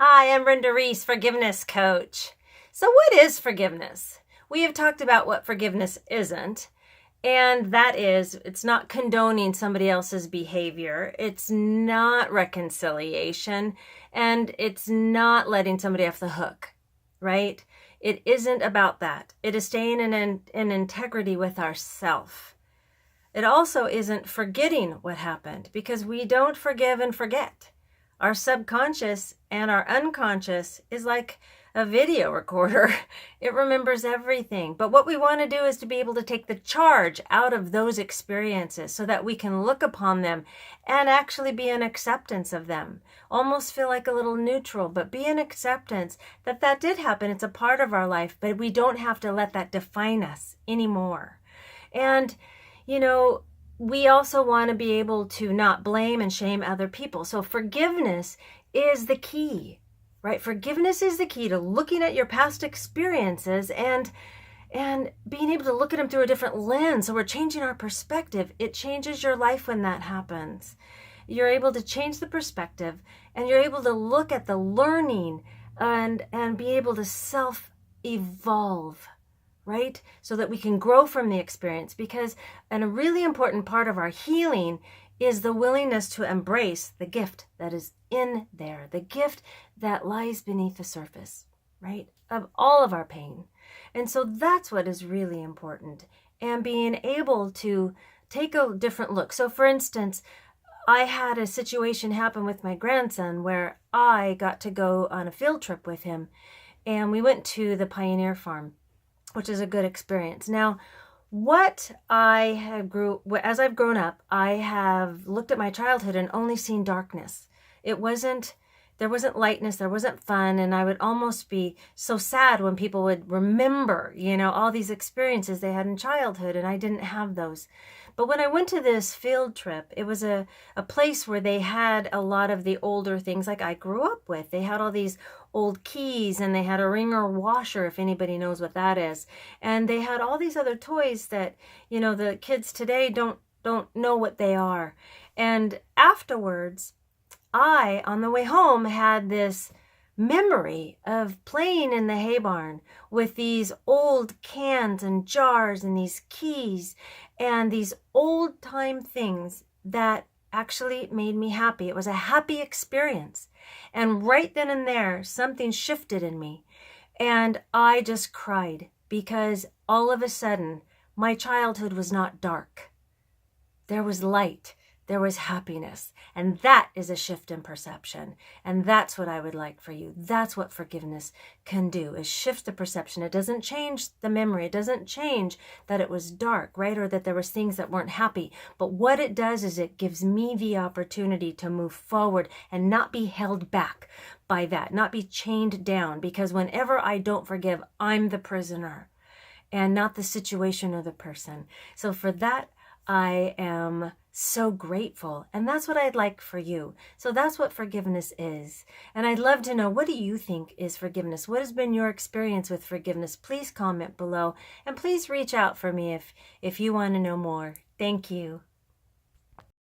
Hi, I'm Brenda Reiss, forgiveness coach. So what is forgiveness? We have talked about what forgiveness isn't, and that is it's not condoning somebody else's behavior. It's not reconciliation, and it's not letting somebody off the hook, right? It isn't about that. It is staying in integrity with ourself. It also isn't forgetting what happened, because we don't forgive and forget. Our subconscious and our unconscious is like a video recorder. It remembers everything. But what we want to do is to be able to take the charge out of those experiences so that we can look upon them and actually be in acceptance of them. Almost feel like a little neutral, but be in acceptance that that did happen. It's a part of our life, but we don't have to let that define us anymore. And, we also want to be able to not blame and shame other people. So forgiveness is the key, right? Forgiveness is the key to looking at your past experiences and being able to look at them through a different lens. So we're changing our perspective. It changes your life when that happens. You're able to change the perspective, and you're able to look at the learning and be able to self-evolve, right? So that we can grow from the experience, because a really important part of our healing is the willingness to embrace the gift that is in there, the gift that lies beneath the surface, right? Of all of our pain. And so that's what is really important, and being able to take a different look. So for instance, I had a situation happen with my grandson where I got to go on a field trip with him, and we went to the Pioneer Farm, which is a good experience. Now, as I've grown up, I have looked at my childhood and only seen darkness. There wasn't lightness, there wasn't fun, and I would almost be so sad when people would remember, all these experiences they had in childhood, and I didn't have those. But when I went to this field trip, it was a place where they had a lot of the older things like I grew up with. They had all these old keys, and they had a wringer washer, if anybody knows what that is. And they had all these other toys that, the kids today don't know what they are. And afterwards, on the way home, had this memory of playing in the hay barn with these old cans and jars and these keys and these old time things that actually made me happy. It was a happy experience. And right then and there, something shifted in me. And I just cried, because all of a sudden, my childhood was not dark. There was light. There was happiness. And that is a shift in perception. And that's what I would like for you. That's what forgiveness can do, is shift the perception. It doesn't change the memory. It doesn't change that it was dark, right? Or that there was things that weren't happy. But what it does is it gives me the opportunity to move forward and not be held back by that, not be chained down. Because whenever I don't forgive, I'm the prisoner and not the situation or the person. So for that, I am so grateful. And that's what I'd like for you. So that's what forgiveness is. And I'd love to know, what do you think is forgiveness? What has been your experience with forgiveness? Please comment below, and please reach out for me if you want to know more. Thank you.